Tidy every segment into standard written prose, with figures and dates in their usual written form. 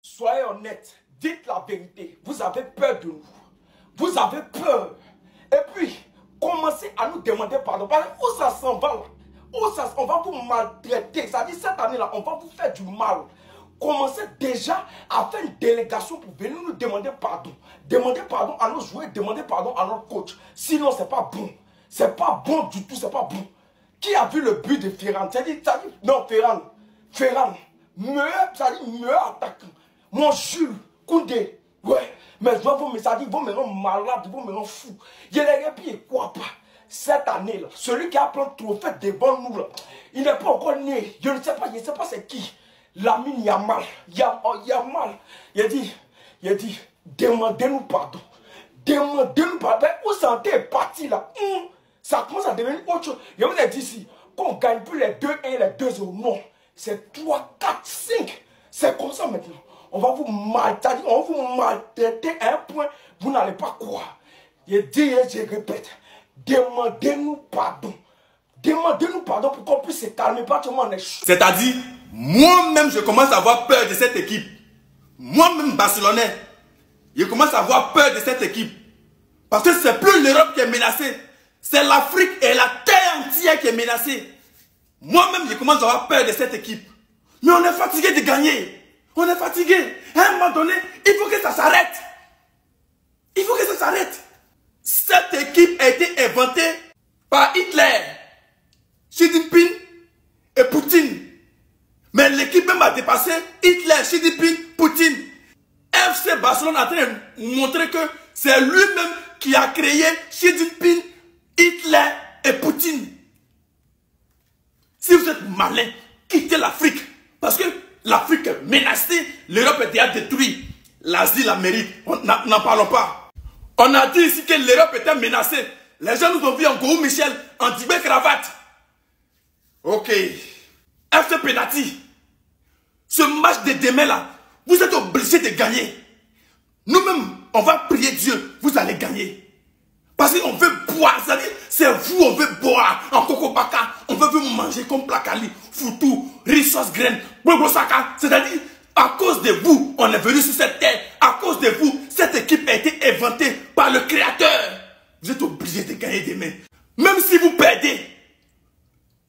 Soyez honnête, dites la vérité. Vous avez peur de nous. Vous avez peur. Et puis, commencez à nous demander pardon. Parce que où ça s'en va là? On va vous maltraiter. Ça dit cette année-là, on va vous faire du mal. Commencez déjà à faire une délégation pour venir nous demander pardon. Demandez pardon à nos joueurs, demandez pardon à notre coach. Sinon, c'est pas bon. C'est pas bon du tout, c'est pas bon. Qui a vu le but de Ferran? Non, Ferran, meilleur attaquant. Mon Jules Koundé, ouais, mais je vois vos messages, ils vont me rendre malade, ils vont me rendre fou. Il y a les puis quoi pas. Cette année-là, celui qui a plein de trophées devant nous, là, il n'est pas encore né. Je ne sais pas c'est qui. Lamine Yamal, Yamal. Il a dit, demandez-nous pardon. Demandez-nous pardon. Où santé est parti là? Ça commence à devenir autre chose. Je vous ai dit ici, qu'on ne gagne plus les 2-1 et les 2-0. Non, c'est 3, 4, 5. C'est comme ça maintenant. On va vous maltraiter à un point, vous n'allez pas croire. Je dis et je répète, demandez-nous pardon. Demandez-nous pardon pour qu'on puisse se calmer, pas tout le monde est chaud. C'est-à-dire, moi-même, je commence à avoir peur de cette équipe. Moi-même, Barcelonais, je commence à avoir peur de cette équipe. Parce que c'est plus l'Europe qui est menacée. C'est l'Afrique et la terre entière qui est menacée. Moi-même, je commence à avoir peur de cette équipe. Mais on est fatigué de gagner. On est fatigué. À un moment donné, il faut que ça s'arrête. Il faut que ça s'arrête. Cette équipe a été inventée par Hitler, Xi Jinping et Poutine. Mais l'équipe même a dépassé Hitler, Xi Jinping, Poutine. FC Barcelone est en train de montrer que c'est lui-même qui a créé Xi Jinping, Hitler et Poutine. Si vous êtes malin, quittez l'Afrique. Parce que l'Afrique est menacée, l'Europe est déjà détruite. L'Asie, l'Amérique, n'en parlons pas. On a dit ici que l'Europe était menacée. Les gens nous ont vu en Gourou Michel, en Tibet cravate. Ok. FC Penati. Ce match de demain là, vous êtes obligés de gagner. Nous-mêmes, on va prier Dieu, vous allez gagner. Parce qu'on veut boire, c'est-à-dire, c'est vous, on veut boire en Coco Baka, on veut vous manger comme Plakali, Foutou, Rissos Graine, Bobrosaka. C'est-à-dire, à cause de vous, on est venu sur cette terre. À cause de vous, cette équipe a été inventée par le Créateur. Vous êtes obligés de gagner demain. Même si vous perdez,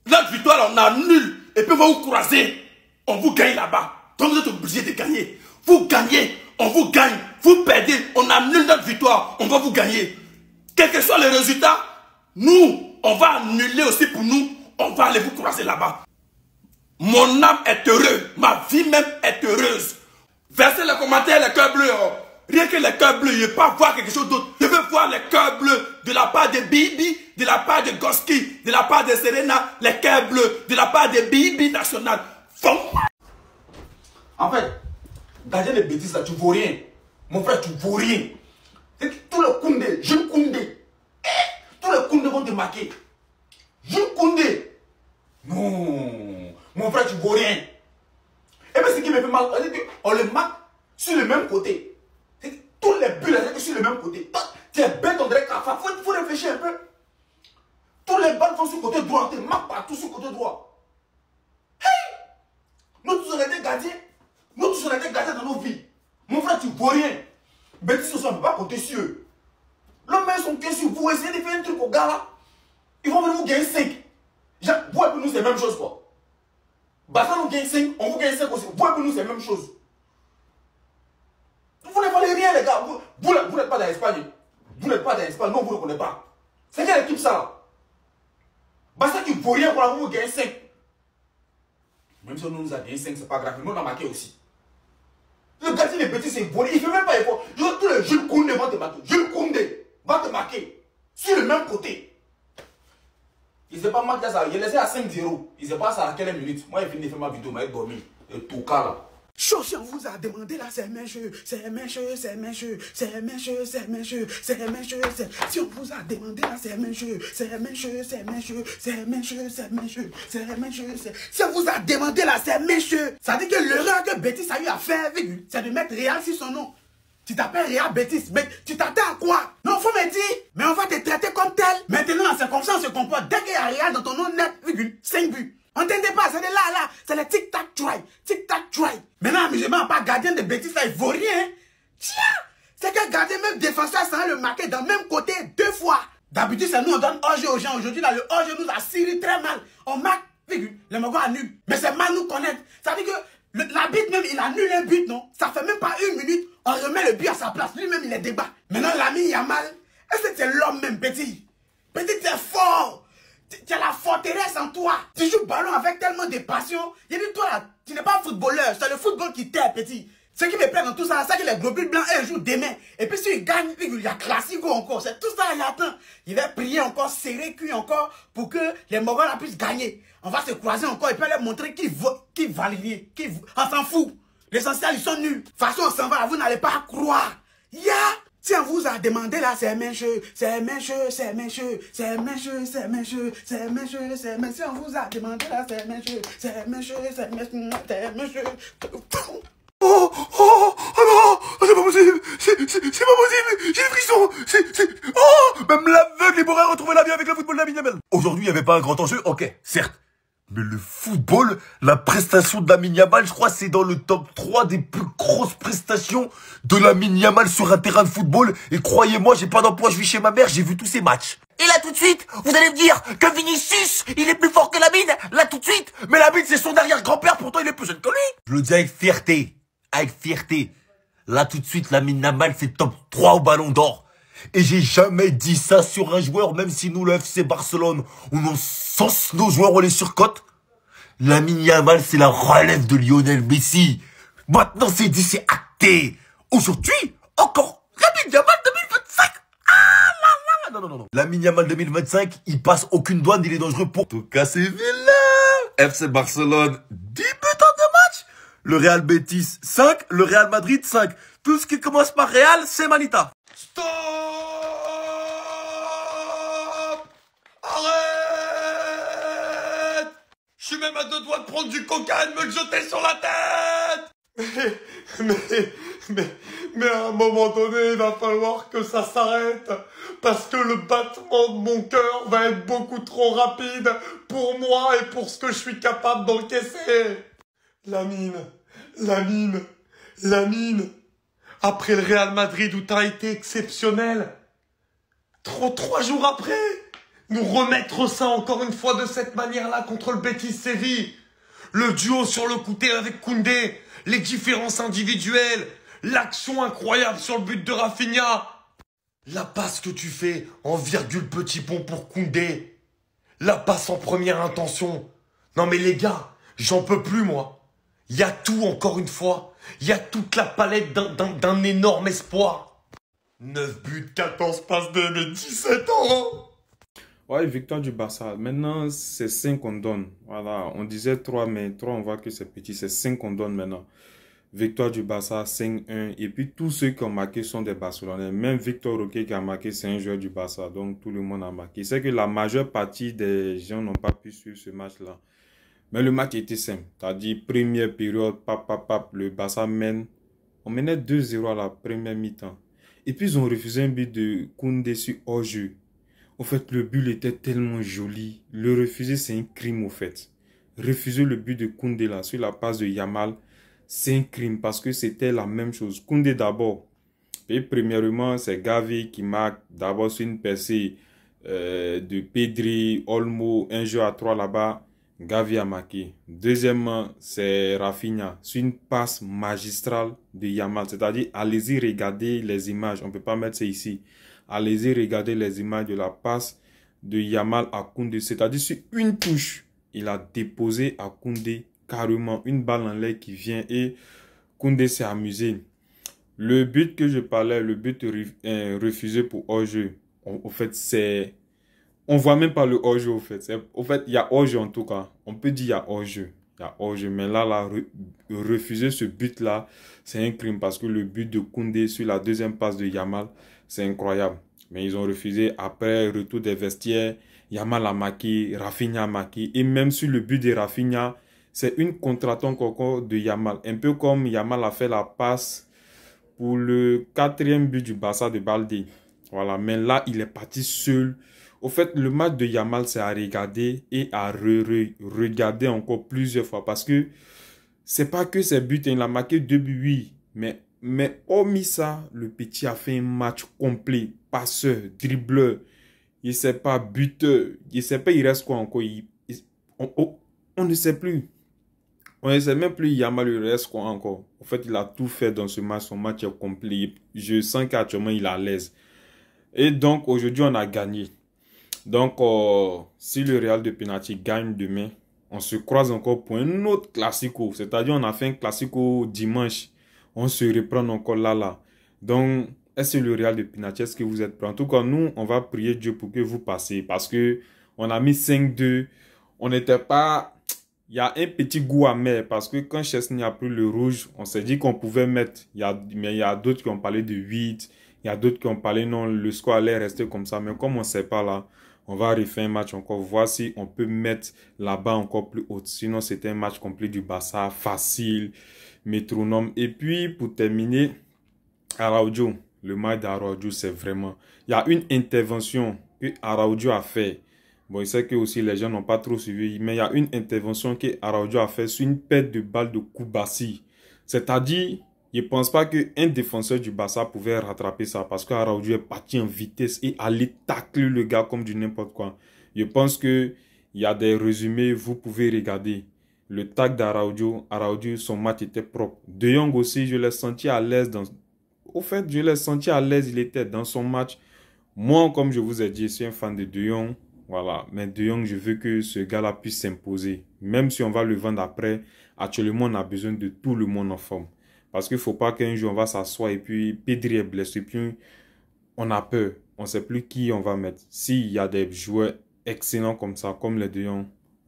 notre victoire, on annule. Et puis, on va vous croiser. On vous gagne là-bas. Donc, vous êtes obligés de gagner. Vous gagnez, on vous gagne. Vous perdez, on annule notre victoire. On va vous gagner. Quel que soit le résultat, nous, on va annuler aussi pour nous. On va aller vous croiser là-bas. Mon âme est heureuse. Ma vie même est heureuse. Versez les commentaires, les cœurs bleus. Oh. Rien que les cœurs bleus, je ne veux pas voir quelque chose d'autre. Je veux voir les cœurs bleus de la part de Bibi, de la part de Goski, de la part de Serena, les cœurs bleus, de la part de Bibi National. En fait, gardez les bêtises là, tu ne vaux rien. Mon frère, tu ne vaux rien. Tous les Koundé, Jules Koundé, tous les Koundé vont te marquer. Jules Koundé. Non, mon frère, tu ne vaux rien. Et bien, ce qui me fait mal, on le marque sur le même côté. Tous les buts, là, sur le même côté. Tu es bête, on dirait Kafa. Il faut réfléchir un peu. Tous les balles sont sur le côté droit. On te marque partout sur le côté droit. Hey! Nous tous, on a été gardiens. Nous tous, on a été gardiens dans nos vies. Mon frère, tu ne vaux rien. Bêtises, on ne peut pas compter sur eux. L'homme met son cœur sur vous. Essayez de faire un truc au gars là. Ils vont venir vous gagner 5. Vous et nous, c'est la même chose, quoi. Barça nous gagne 5, on vous gagne 5 aussi. Vous et nous, c'est la même chose. Vous ne valez rien, les gars. Vous n'êtes pas dans l'Espagne. Vous n'êtes pas dans l'Espagne. Non, vous ne connaissez pas. C'est quelle équipe ça là? Barça qui ne vaut rien pour vous gagner 5. Même si on nous a gagné 5, c'est pas grave. Nous, on a marqué aussi. Le gardien des petits, c'est volé. Il ne fait même pas effort. Tous les Jules Koundé vont te marquer. Jules Koundé va te marquer. Sur le même côté. Il ne s'est pas marqué ça. Il est laissé à 5-0. Il ne sait pas ça à quelle minute. Moi, il finit de faire ma vidéo. Il m'a dormi. Et tout cas là. Chose on vous a demandé là, c'est mes jeux, c'est mes jeux, c'est mes jeux, c'est mes jeux, c'est mes jeux, c'est mes jeux, si on vous a demandé là, c'est mes jeux, c'est mes jeux, c'est mes jeux, c'est mes jeux, c'est mes jeux, c'est mes jeux, si on vous a demandé là, c'est mes jeux. Ça dit que l'erreur que Bétis a eu à faire, c'est de mettre Réal sur son nom. Tu t'appelles Réal Bétis, mais tu t'attends à quoi? Non, faut me dire, mais on va te traiter comme tel. Maintenant, c'est comme ça on se comporte. Dès qu'il y a Réal dans ton nom net, 5 buts. Entendez pas, c'est de là, c'est le tic-tac-try, tic-tac-try. Maintenant, amusement, pas gardien de bêtises, ça, il vaut rien. Hein. Tiens, c'est que gardien, même défenseur, ça le marquer dans le même côté 2 fois. D'habitude, c'est nous, on donne hors-jeu aux gens. Aujourd'hui, là, le hors-jeu nous a scellé très mal. On marque, le Mogo annule. Mais c'est mal nous connaître. Ça veut dire que l'arbitre même, il annule un but, non? Ça fait même pas 1 minute, on remet le but à sa place. Lui-même, il est débat. Maintenant, Lamine Yamal, est-ce que c'est l'homme même, petit? Petit, t'es fort. Tu as la forteresse en toi. Tu joues ballon avec tellement de passion. Il dit, toi, là, tu n'es pas footballeur. C'est le football qui t'aide, petit. Ce qui me plaît dans tout ça, c'est que les globules blancs, eux, jouent demain. Et puis, s'ils gagnent, il y a classico encore. C'est tout ça, il attend. Il va prier encore, serrer cul encore, pour que les Mogol puissent gagner. On va se croiser encore et puis leur montrer qui valide. On s'en fout. L'essentiel, ils sont nuls. De toute façon, on s'en va, vous n'allez pas croire. Si on vous a demandé là, c'est mécheux, c'est mécheux, c'est mécheux, c'est mécheux, c'est mécheux, c'est mécheux, c'est mécheux. Si on vous a demandé là, c'est mécheux, c'est mécheux, c'est mécheux, c'est mécheux. Oh non, c'est pas possible, c'est pas possible, j'ai des frissons, oh, même l'aveugle, il pourrait retrouver la vie avec le football Lamine Yamal. Aujourd'hui, il n'y avait pas un grand enjeu, ok, certes. Mais le football, la prestation de Lamine Yamal, je crois c'est dans le top 3 des plus grosses prestations de Lamine Yamal sur un terrain de football. Et croyez-moi, j'ai pas d'emploi, je vis chez ma mère, j'ai vu tous ces matchs. Et là tout de suite, vous allez me dire que Vinicius, il est plus fort que Lamine, là tout de suite. Mais Lamine, c'est son arrière-grand-père, pourtant il est plus jeune que lui. Je le dis avec fierté, Là tout de suite, Lamine Yamal, c'est top 3 au Ballon d'Or. Et j'ai jamais dit ça sur un joueur, même si nous, le FC Barcelone, on encense nos joueurs, on les surcote. Lamine Yamal, c'est la relève de Lionel Messi. Maintenant, c'est dit, c'est acté. Aujourd'hui, encore, Lamine Yamal 2025. Ah là là, non. Lamine Yamal 2025, il passe aucune douane, il est dangereux pour tout casser vilain. FC Barcelone, 10 buts en 2 matchs. Le Real Betis, 5. Le Real Madrid, 5. Tout ce qui commence par Real, c'est Manita. Stop! Arrête! Je suis même à 2 doigts de prendre du coca et de me le jeter sur la tête! Mais à un moment donné, il va falloir que ça s'arrête. Parce que le battement de mon cœur va être beaucoup trop rapide pour moi et pour ce que je suis capable d'encaisser. Lamine. Après le Real Madrid où t'as été exceptionnel, 3 jours après, nous remettre ça encore une fois de cette manière-là contre le Betis Séville. Le duo sur le côté avec Koundé, les différences individuelles, l'action incroyable sur le but de Rafinha. La passe que tu fais en virgule petit pont pour Koundé. La passe en première intention. Non mais les gars, j'en peux plus moi. Il y a tout encore une fois. Il y a toute la palette d'un énorme espoir. 9 buts, 14 passes de 17 ans. Ouais, victoire du Barça. Maintenant, c'est 5 qu'on donne. Voilà, on disait 3, mais 3, on voit que c'est petit. C'est 5 qu'on donne maintenant. Victoire du Barça, 5-1. Et puis, tous ceux qui ont marqué sont des Barcelonais. Même Victor Roque qui a marqué, c'est un joueur du Barça. Donc, tout le monde a marqué. C'est que la majeure partie des gens n'ont pas pu suivre ce match-là. Mais le match était simple. C'est-à-dire, première période, le Barça mène. On menait 2-0 à la première mi-temps. Et puis, ils ont refusé un but de Koundé sur hors-jeu. Au fait, le but était tellement joli. Le refuser, c'est un crime, au fait. Refuser le but de Koundé, là, sur la passe de Yamal, c'est un crime parce que c'était la même chose. Koundé d'abord. Et premièrement, c'est Gavi qui marque d'abord sur une percée de Pedri, Olmo, un jeu à 3 là-bas. Gavi a marqué. Deuxièmement, c'est Rafinha. C'est une passe magistrale de Yamal. C'est-à-dire, allez-y regarder les images. On ne peut pas mettre ça ici. Allez-y regarder les images de la passe de Yamal à Koundé. C'est-à-dire, sur une touche, il a déposé à Koundé carrément une balle en l'air qui vient et Koundé s'est amusé. Le but que je parlais, le but refusé pour hors-jeu, en fait, c'est... On voit même pas le hors-jeu, au fait. Au fait, il y a hors-jeu en tout cas. On peut dire il y a hors-jeu. Il y a hors-jeu. Mais là, refuser ce but-là, c'est un crime parce que le but de Koundé sur la deuxième passe de Yamal, c'est incroyable. Mais ils ont refusé. Après, retour des vestiaires, Yamal a marqué, Rafinha a marqué. Et même sur le but de Rafinha, c'est une contre-attaque encore de Yamal. Un peu comme Yamal a fait la passe pour le 4e but du Barça de Baldé. Voilà. Mais là, il est parti seul Au fait, le match de Yamal, c'est à regarder et à regarder encore plusieurs fois. Parce que c'est pas que ses buts, il a marqué 2 buts, oui. Mais hormis ça, le petit a fait un match complet. Passeur, dribbleur, il sait pas, buteur, il sait pas, il reste quoi encore. On ne sait plus. On ne sait même plus Yamal, il reste quoi encore. En fait, il a tout fait dans ce match. Son match est complet. Je sens qu'actuellement, il est à l'aise. Et donc, aujourd'hui, on a gagné. Donc, si le Real de penalty gagne demain, on se croise encore pour un autre classico. C'est-à-dire, on a fait un classico dimanche. On se reprend encore là. Donc, est-ce que le Real de penalty, est-ce que vous êtes prêts? En tout cas, nous, on va prier Dieu pour que vous passiez. Parce que on a mis 5-2. On n'était pas... Il y a un petit goût amer. Parce que quand Chesney a pris le rouge, on s'est dit qu'on pouvait mettre. Mais il y a d'autres qui ont parlé de 8. Il y a d'autres qui ont parlé, non, le score allait rester comme ça. Mais comme on ne sait pas là, on va refaire un match encore. Voir si on peut mettre là-bas encore plus haute. Sinon, c'était un match complet du Barça. Facile, métronome. Et puis, pour terminer, Araujo. Le match d'Araujo, c'est vraiment... Il y a une intervention que Araujo a fait. Bon, il sait que aussi les gens n'ont pas trop suivi. Mais il y a une intervention que Araujo a fait sur une perte de balle de Koubassi. C'est-à-dire... Je ne pense pas qu'un défenseur du Barça pouvait rattraper ça parce qu'Araujo est parti en vitesse et allait tacler le gars comme du n'importe quoi. Je pense qu'il y a des résumés, vous pouvez regarder. Le tac d'Araujo, son match était propre. De Jong aussi, je l'ai senti à l'aise. Au fait, je l'ai senti à l'aise, il était dans son match. Moi, comme je vous ai dit, je suis un fan de Jong. Voilà, mais De Jong, je veux que ce gars-là puisse s'imposer. Même si on va le vendre après, actuellement, on a besoin de tout le monde en forme. Parce qu'il ne faut pas qu'un jour on va s'asseoir et puis Pedri est blessé. Et puis on a peur. On ne sait plus qui on va mettre. S'il y a des joueurs excellents comme ça, comme les deux,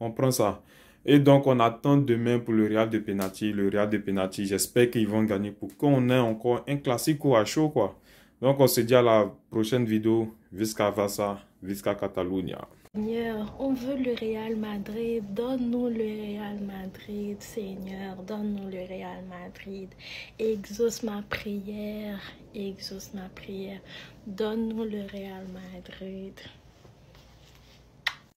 on prend ça. Et donc on attend demain pour le Real de penalty. Le Real de penalty, j'espère qu'ils vont gagner pour qu'on ait encore un classico à chaud, quoi. Donc on se dit à la prochaine vidéo. Visca Barça, Visca Catalunya. Seigneur, on veut le Real Madrid, donne-nous le Real Madrid, Seigneur, donne-nous le Real Madrid. Exauce ma prière, donne-nous le Real Madrid.